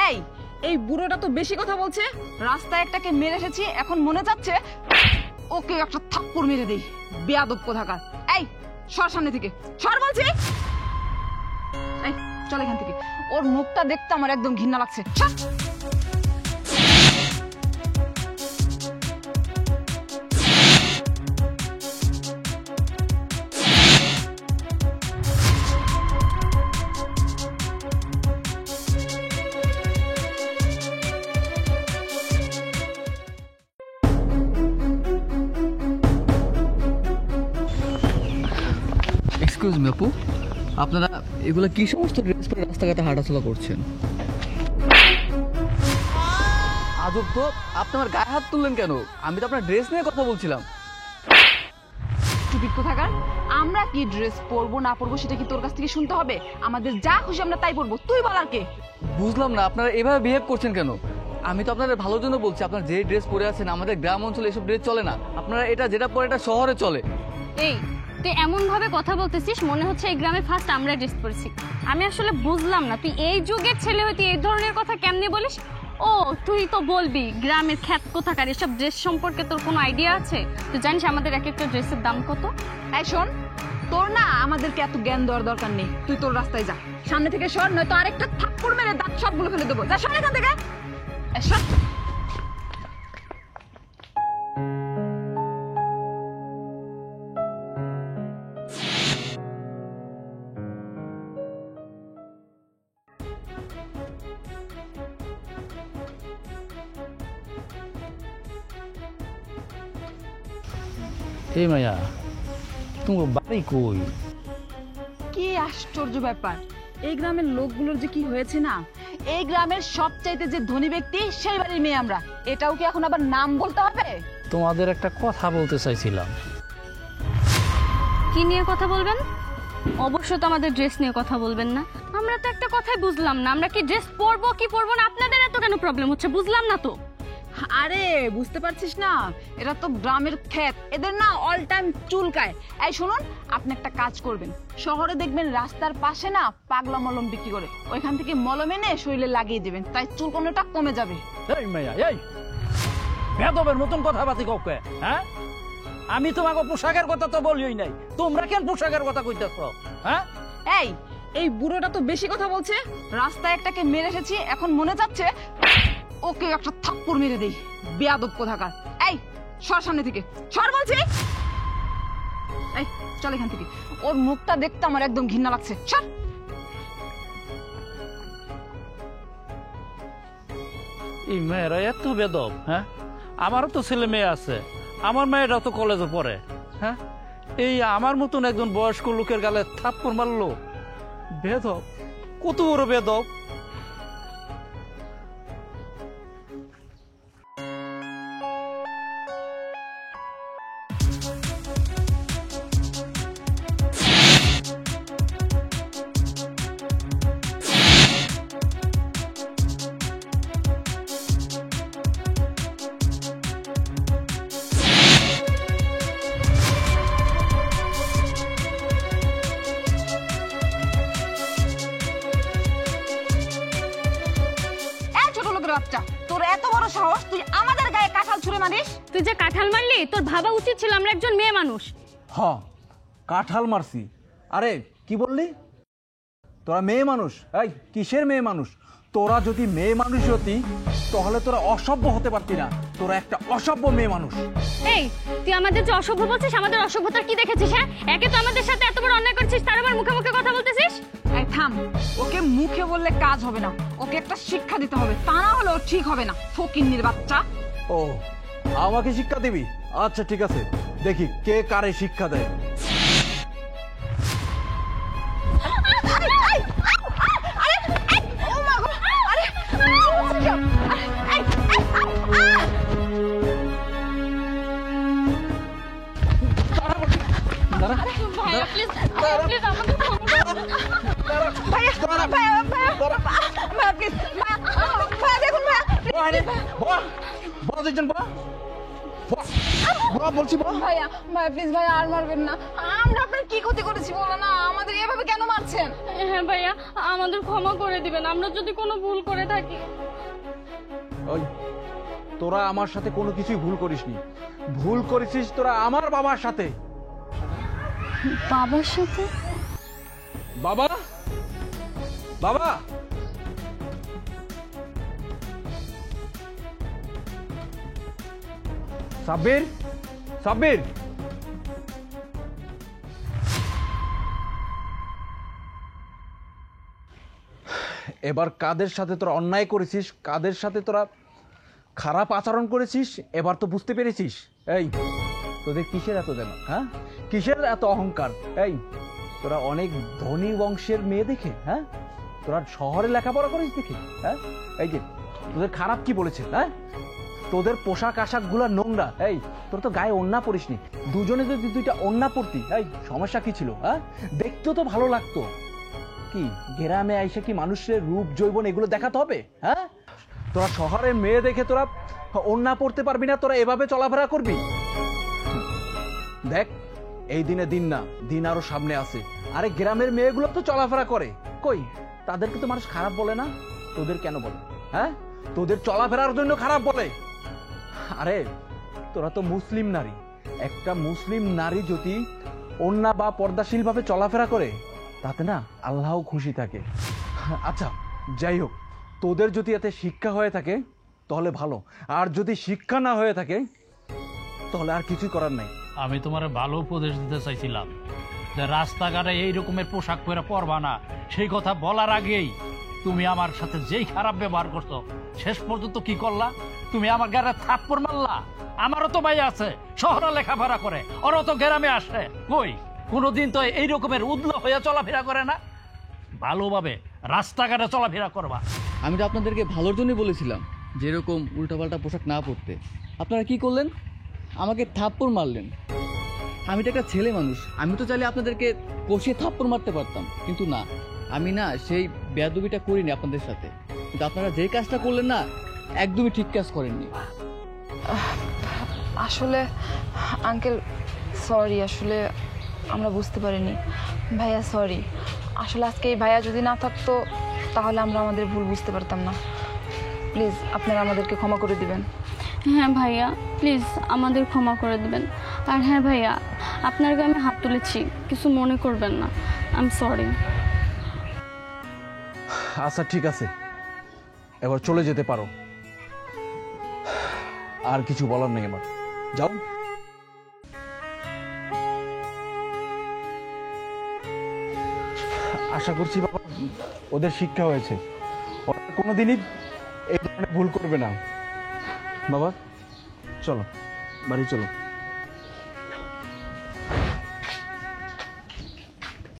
এই এই বুড়োটা তো বেশি কথা বলছে। রাস্তায় একটাকে মেরে এসেছি, এখন মনে যাচ্ছে ওকে একটা থাপ্পড় মেরে দেই। বেয়াদব কোথাকার। এই সর সামনে থেকে, সর বলছি। এই চল এখান থেকে, ওর মুখটা দেখতে আমার একদম ঘৃণা লাগছে। সর। এক্সকিউজ মি আপু, আপনারা এগুলো কি সমস্ত ড্রেস পরে রাস্তাঘাটে হাঁটাচলা করছেন? আজব তো, আপনি আমার গায়ে হাত তুললেন কেন? আমি তো আপনার ড্রেস নিয়ে কথা বলছিলাম। স্টুপিড কোথাকার। আমরা কি ড্রেস পরবো না পরবো সেটা কি তোর কাছ থেকে শুনতে হবে? আমাদের যা খুশি আমরা তাই পরবো, তুই বলার কে? বুঝলাম না আপনারা এভাবে বিহেভ করছেন কেন। আমি তো আপনাদের ভালোর জন্য বলছি, আপনারা যে ড্রেস পরে আছেন আমাদের গ্রাম অঞ্চলে এসব ড্রেস চলে না। আপনারা এটা যেটা পরে এটা শহরে চলে। এই তুই এমন ভাবে কথা বলতেছিস মনে হচ্ছে এই গ্রামে ফার্স্ট আমরা ড্রেস পরেছি। আমি আসলে বুঝলাম না, তুই এই যুগের ছেলে হয়ে তুই এই ধরনের কথা কেমনে বলিস? ও তুই তো বলবি গ্রামের খ্যাত কোথাকার, এসব ড্রেস সম্পর্কে তোর কোনো আইডিয়া আছে? তুই জানিস আমাদের এক একটা ড্রেসের দাম কত? এই শোন, তোর না আমাদেরকে এত জ্ঞান দেওয়ার দরকার নেই। তুই তোর রাস্তায় যা, সামনে থেকে সর, নয়তো আরেকটা থাপ্পড় মেরে দাঁত সবগুলো ফেলে দেবো। যা, সর এখান থেকে। সর। এই মায়া, তোমার বাড়ি কই? কি আশ্চর্য ব্যাপার, এই গ্রামের লোকগুলোর যে কি হয়েছে না। এই গ্রামের সবচাইতে যে ধনী ব্যক্তি সেই বাড়ির মেয়ে আমরা, এটাও কি এখন আবার নাম বলতে হবে? তোমাদের একটা কথা বলতে চাইছিলাম। কি নিয়ে কথা বলবেন? অবশ্যই তো আমাদের ড্রেস নিয়ে কথা বলবেন না। আমরা তো একটা কথাই বুঝলাম না, আমরা কি ড্রেস পরবো কি পরবো না, আপনাদের এত কেন প্রবলেম হচ্ছে বুঝলাম না তো। আরে বুঝতে পারছিস না, এরা তো গ্রামের ক্ষেত, এদের না অল টাইম চুলকায়। এই শুনুন, আপনি একটা কাজ করবেন, শহরে দেখবেন রাস্তার পাশে না পাগলা মলম বিক্রি করে, ওইখান থেকে মলম এনে শরীরে লাগিয়ে দেবেন, তাই চুলকানোটা কমে যাবে। এই মায়া, এই বেদবের মতন কথাবার্তা কাউকে, হ্যাঁ? আমি তোমাকে পোশাকের কথা তো বলিই নাই, তোমরা কেন পোশাকের কথা কইতেছ? হ্যাঁ, এই বুড়োটা তো বেশি কথা বলছে। রাস্তায় একটাকে মেরে এসেছি, এখন মনে যাচ্ছে ওকে একটা থাপ্পড় মেরে দেই। বেয়াদব কোথাকার। এই সর সামনে থেকে, সর বলছি। এই চল এখান থেকে, ওর মুখটা দেখতে আমার একদম ঘৃণা লাগছে। সর। এই মেয়েরা এত বেদব, হ্যাঁ? আমারও তো ছেলে মেয়ে আছে, আমার মেয়েরাও তো কলেজে পড়ে, হ্যাঁ? এই আমার মতন একজন বয়স্ক লোকের গালে থাপ্পড় মারলো। বেদব, কত বড় বেদব। বাচ্চা, তোর এত বড় সাহস, তুই আমাদের গায়ে কাঁঠাল ছুঁড়ে মারিস? তুই যে কাঁঠাল মারলি, তোর ভাবা উচিত ছিল আমরা একজন মেয়ে মানুষ। হ্যাঁ, কাঁঠাল মারছি। আরে কি বললি? তোরা মেয়ে মানুষ? এই কিসের মেয়ে মানুষ? তোরা যদি মেয়ে মানুষ হতি তাহলে তোরা অসভ্য হতে পারতি না। তোরা একটা অসভ্য মেয়ে মানুষ। এই তুই আমাদের যে অসভ্য বলছিস, আমাদের অসভ্যতার কি দেখেছিস? হ্যাঁ, একে তো আমাদের সাথে এত বড় অন্যায় করছিস, তার আবার মুখে মুখে কথা বলতেছিস। এই থাম, ওকে মুখে বললে কাজ হবে না, ওকে একটা শিক্ষা দিতে হবে, তা না হলে ও ঠিক হবে না। ফকিন্নির বাচ্চা। ও, আমাকে শিক্ষা দিবি? আচ্ছা ঠিক আছে, দেখি কে কারে শিক্ষা দেয়। ভাইয়া প্লিজ, প্লিজ আমাকে বুড়া বলছি বল। ভাইয়া ভাইয়া প্লিজ ভাইয়া আর মারবেন না। আমরা আপনার কি ক্ষতি করেছি বলো না, আমাদের এভাবে কেন মারছেন? হ্যাঁ ভাইয়া, আমাদের ক্ষমা করে দিবেন আমরা যদি কোনো ভুল করে থাকি। ওই তোরা আমার সাথে কোনো কিছুই ভুল করিসনি, ভুল করেছিস তোরা আমার বাবার সাথে। বাবার সাথে? বাবা, বাবা, সাব্বির, সাব্বির, এবার কাদের সাথে তোরা অন্যায় করেছিস, কাদের সাথে তোরা খারাপ আচরণ করেছিস, এবার তো বুঝতে পেরেছিস। এই তোদের কিসের এত যেন, হ্যাঁ কিসের এত অহংকার? এই তোরা অনেক ধনী বংশের মেয়ে দেখে, হ্যাঁ তোরা শহরে লেখাপড়া করিস দেখে, হ্যাঁ এই যে তোদের খারাপ কি বলেছে? হ্যাঁ তোদের পোশাক আশাক গুলা নোংরা। এই তোর তো গায়ে ওড়না পরিসনি, দুজনে যদি দুইটা ওড়না পরতি, এই সমস্যা কি ছিল? হ্যাঁ দেখতেও তো ভালো লাগতো। কি গ্রামে আইসে কি মানুষের রূপ যৌবন এগুলো দেখাতে হবে? হ্যাঁ তোরা শহরের মেয়ে দেখে তোরা ওড়না পড়তে পারবি না, তোরা এভাবে চলাফেরা করবি? দেখ এই দিনে দিন না, দিন আরো সামনে আছে। আরে গ্রামের মেয়েগুলো তো চলাফেরা করে, কই তাদেরকে তো মানুষ খারাপ বলে না, তোদের কেন বলে? হ্যাঁ তোদের চলাফেরার জন্য খারাপ বলে। আরে তোরা তো মুসলিম নারী, একটা মুসলিম নারী যদি ওড়না বা পর্দাশীল ভাবে চলাফেরা করে তাতে না আল্লাহও খুশি থাকে। আচ্ছা যাই হোক, তোদের যদি এতে শিক্ষা হয়ে থাকে তাহলে ভালো, আর যদি শিক্ষা না হয়ে থাকে তাহলে আর কিছুই করার নাই। আমি তোমার ভালো উপদেশ দিতে চাইছিলাম যে রাস্তাঘাটে এই রকমের পোশাক পরে পরবা না, সেই কথা বলার আগেই তুমি আমার সাথে যেই খারাপ ব্যবহার করছো, শেষ পর্যন্ত কি করলা? তুমি আমার গায়ে থাপ্পড় মারলা। আমারও তো ভাই আছে, শহরে লেখাপড়া করে, ওরাও তো গ্রামে আসে, কই কোনোদিন তো এই রকমের উদলা হইয়া চলাফেরা করে না। ভালোভাবে রাস্তাঘাটে চলাফেরা করবা। আমি তো আপনাদেরকে ভালোর জন্যই বলেছিলাম যে এরকম উল্টাপাল্টা পোশাক না পরতে। আপনারা কি করলেন? আমাকে থাপ্পড় মারলেন। আমি তো একটা ছেলে মানুষ, আমি তো চাইলে আপনাদেরকে কষিয়ে থাপ্পড় মারতে পারতাম, কিন্তু না, আমি না সেই বেয়াদবিটা করিনি আপনাদের সাথে। কিন্তু আপনারা যে কাজটা করলেন না, একদমই ঠিক কাজ করেননি। আসলে আঙ্কেল সরি, আসলে আমরা বুঝতে পারিনি। ভাইয়া সরি, আসলে আজকে এই ভাইয়া যদি না থাকতো তাহলে আমরা আমাদের ভুল বুঝতে পারতাম না। প্লিজ আপনারা আমাদেরকে ক্ষমা করে দিবেন। হ্যাঁ ভাইয়া প্লিজ আমাদের ক্ষমা করে দিবেন। আর হ্যাঁ ভাইয়া, আপনার গায়ে আমি হাত তুলেছি, কিছু মনে করবেন না, আই এম সরি। আচ্ছা ঠিক আছে, এবার চলে যেতে পারো, আর কিছু বলার নেই আমার, যাও। আশা করছি বাবা ওদের শিক্ষা হয়েছে, ওরা কোনোদিনই এই ধরনের ভুল করবে না। বাবা চলো, বাড়ি চলো।